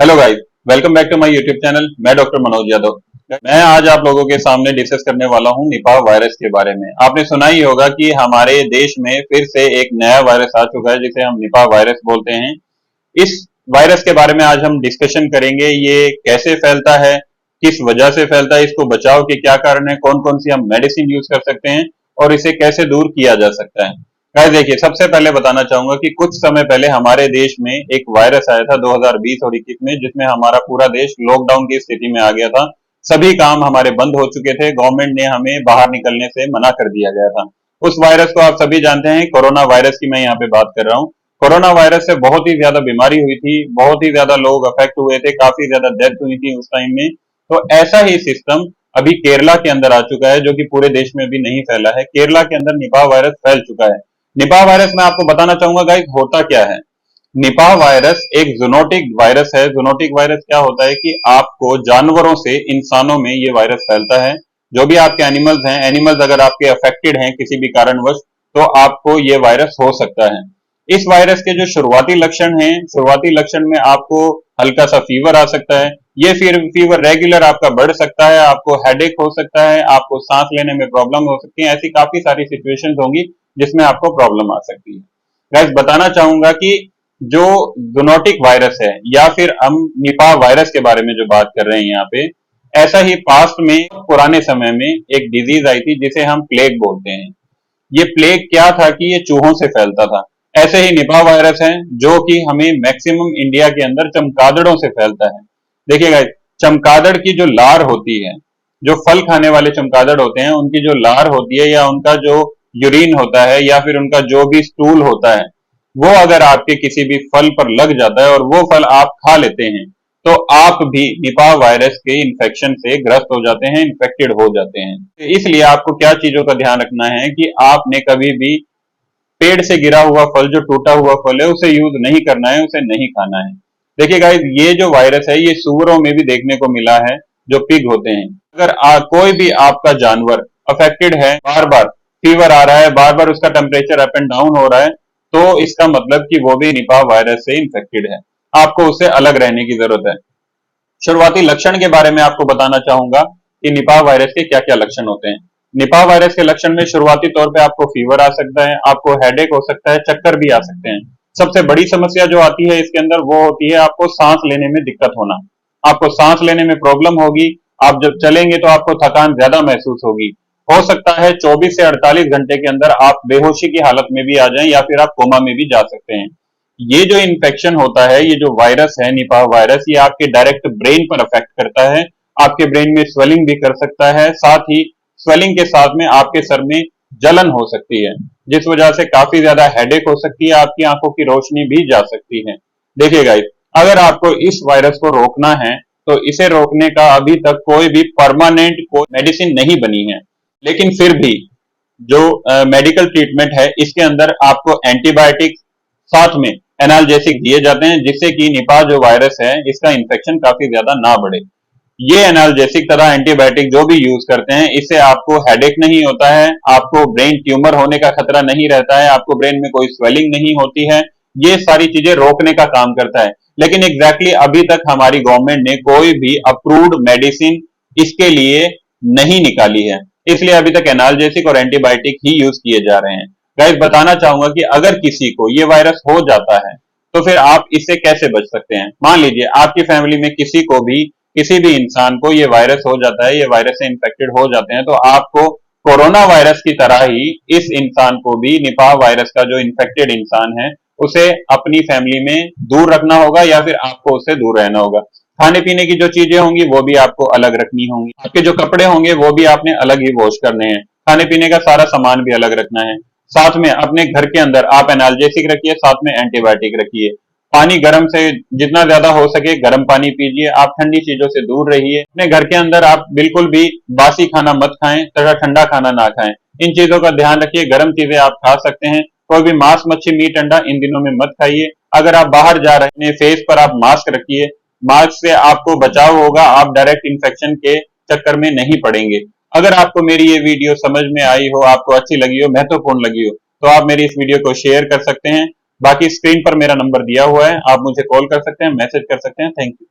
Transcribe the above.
Hello guys, welcome back to my YouTube channel. मैं doctor Manoj Yadav. मैं आज आप लोगों के सामने डिस्कस करने वाला हूं निपाह वायरस के बारे में। आपने सुना ही होगा कि हमारे देश में फिर से एक नया वायरस आ चुका है जिसे हम निपाह वायरस बोलते हैं। इस वायरस के बारे में आज हम डिस्कशन करेंगे। ये कैसे फैलता है, किस वजह से फैलता है, इसको बचाव के क्या कारण है, कौन कौन सी हम मेडिसिन यूज कर सकते हैं और इसे कैसे दूर किया जा सकता है। गाइस देखिए, सबसे पहले बताना चाहूंगा कि कुछ समय पहले हमारे देश में एक वायरस आया था 2020 और 21 में, जिसमें हमारा पूरा देश लॉकडाउन की स्थिति में आ गया था। सभी काम हमारे बंद हो चुके थे, गवर्नमेंट ने हमें बाहर निकलने से मना कर दिया गया था। उस वायरस को आप सभी जानते हैं, कोरोना वायरस की मैं यहाँ पे बात कर रहा हूँ। कोरोना वायरस से बहुत ही ज्यादा बीमारी हुई थी, बहुत ही ज्यादा लोग अफेक्ट हुए थे, काफी ज्यादा डेथ हुई थी उस टाइम में। तो ऐसा ही सिस्टम अभी केरला के अंदर आ चुका है, जो कि पूरे देश में अभी नहीं फैला है। केरला के अंदर निपाह वायरस फैल चुका है। निपाह वायरस मैं आपको बताना चाहूंगा गाइस, होता क्या है। निपाह वायरस एक जूनोटिक वायरस है। जूनोटिक वायरस क्या होता है कि आपको जानवरों से इंसानों में ये वायरस फैलता है। जो भी आपके एनिमल्स हैं, एनिमल्स अगर आपके अफेक्टेड हैं किसी भी कारणवश, तो आपको ये वायरस हो सकता है। इस वायरस के जो शुरुआती लक्षण हैं, शुरुआती लक्षण में आपको हल्का सा फीवर आ सकता है। ये फिर फीवर रेगुलर आपका बढ़ सकता है, आपको हेडेक हो सकता है, आपको सांस लेने में प्रॉब्लम हो सकती है। ऐसी काफी सारी सिचुएशंस होंगी जिसमें आपको प्रॉब्लम आ सकती है। गाइस बताना चाहूंगा कि जो जूनोटिक वायरस है, या फिर हम निपाह वायरस के बारे में जो बात कर रहे हैं यहाँ पे, ऐसा ही पास्ट में पुराने समय में एक डिजीज आई थी जिसे हम प्लेग बोलते हैं। ये प्लेग क्या था कि ये चूहों से फैलता था। ऐसे ही निपाह वायरस है जो कि हमें मैक्सिमम इंडिया के अंदर चमगादड़ों से फैलता है। देखिएगा, चमगादड़ की जो लार होती है, जो फल खाने वाले चमगादड़ होते हैं, उनकी जो लार होती है या उनका जो यूरिन होता है या फिर उनका जो भी स्टूल होता है, वो अगर आपके किसी भी फल पर लग जाता है और वो फल आप खा लेते हैं, तो आप भी निपाह वायरस के इन्फेक्शन से ग्रस्त हो जाते हैं, इन्फेक्टेड हो जाते हैं। इसलिए आपको क्या चीजों का ध्यान रखना है कि आपने कभी भी पेड़ से गिरा हुआ फल, जो टूटा हुआ फल है, उसे यूज नहीं करना है, उसे नहीं खाना है। देखिए गाइस, ये जो वायरस है ये सूअरों में भी देखने को मिला है, जो पिग होते हैं। अगर कोई भी आपका जानवर अफेक्टेड है, बार बार फीवर आ रहा है, बार बार उसका टेम्परेचर अप एंड डाउन हो रहा है, तो इसका मतलब कि वो भी निपाह वायरस से इन्फेक्टेड है। आपको उससे अलग रहने की जरूरत है। शुरुआती लक्षण के बारे में आपको बताना चाहूंगा कि निपाह वायरस के क्या क्या लक्षण होते हैं। निपाह वायरस के लक्षण में शुरुआती तौर पे आपको फीवर आ सकता है, आपको हेडेक हो सकता है, चक्कर भी आ सकते हैं। सबसे बड़ी समस्या जो आती है इसके अंदर वो होती है आपको सांस लेने में दिक्कत होना। आपको सांस लेने में प्रॉब्लम होगी। आप जब चलेंगे तो आपको थकान ज्यादा महसूस होगी। हो सकता है 24 से 48 घंटे के अंदर आप बेहोशी की हालत में भी आ जाएं या फिर आप कोमा में भी जा सकते हैं। ये जो इन्फेक्शन होता है, ये जो वायरस है निपाह वायरस, ये आपके डायरेक्ट ब्रेन पर अफेक्ट करता है। आपके ब्रेन में स्वेलिंग भी कर सकता है, साथ ही स्वेलिंग के साथ में आपके सर में जलन हो सकती है, जिस वजह से काफी ज्यादा हेडेक हो सकती है, आपकी आंखों की रोशनी भी जा सकती है। देखिएगा, अगर आपको इस वायरस को रोकना है तो इसे रोकने का अभी तक कोई भी परमानेंट कोई मेडिसिन नहीं बनी है। लेकिन फिर भी जो मेडिकल ट्रीटमेंट है, इसके अंदर आपको एंटीबायोटिक साथ में एनाल्जेसिक दिए जाते हैं, जिससे कि निपाह जो वायरस है इसका इन्फेक्शन काफी ज्यादा ना बढ़े। ये एनाल्जेसिक तथा एंटीबायोटिक जो भी यूज करते हैं, इससे आपको हेडेक नहीं होता है, आपको ब्रेन ट्यूमर होने का खतरा नहीं रहता है, आपको ब्रेन में कोई स्वेलिंग नहीं होती है। ये सारी चीजें रोकने का काम करता है। लेकिन एग्जैक्टली अभी तक हमारी गवर्नमेंट ने कोई भी अप्रूव्ड मेडिसिन इसके लिए नहीं निकाली है, इसलिए अभी तक एनाल्जेसिक और एंटीबायोटिक ही यूज किए जा रहे हैं। गाइस बताना चाहूंगा कि अगर किसी को ये वायरस हो जाता है तो फिर आप इससे कैसे बच सकते हैं। मान लीजिए आपकी फैमिली में किसी को भी, किसी भी इंसान को ये वायरस हो जाता है, ये वायरस से इंफेक्टेड हो जाते हैं, तो आपको कोरोना वायरस की तरह ही इस इंसान को भी, निपाह वायरस का जो इन्फेक्टेड इंसान है, उसे अपनी फैमिली में दूर रखना होगा या फिर आपको उससे दूर रहना होगा। खाने पीने की जो चीजें होंगी वो भी आपको अलग रखनी होंगी। आपके जो कपड़े होंगे वो भी आपने अलग ही वॉश करने हैं। खाने पीने का सारा सामान भी अलग रखना है। साथ में अपने घर के अंदर आप एनाल्जेसिक रखिए, साथ में एंटीबायोटिक रखिए। पानी गर्म से जितना ज्यादा हो सके गर्म पानी पीजिए। आप ठंडी चीजों से दूर रहिए। अपने घर के अंदर आप बिल्कुल भी बासी खाना मत खाएं तथा ठंडा खाना ना खाएं। इन चीजों का ध्यान रखिए। गर्म चीजें आप खा सकते हैं, कोई भी मांस मच्छी मीट अंडा इन दिनों में मत खाइए। अगर आप बाहर जा रहे हैं, फेस पर आप मास्क रखिए। मास्क से आपको बचाव होगा, आप डायरेक्ट इन्फेक्शन के चक्कर में नहीं पड़ेंगे। अगर आपको मेरी ये वीडियो समझ में आई हो, आपको अच्छी लगी हो, महत्वपूर्ण लगी हो, तो आप मेरी इस वीडियो को शेयर कर सकते हैं। बाकी स्क्रीन पर मेरा नंबर दिया हुआ है, आप मुझे कॉल कर सकते हैं, मैसेज कर सकते हैं। Thank you.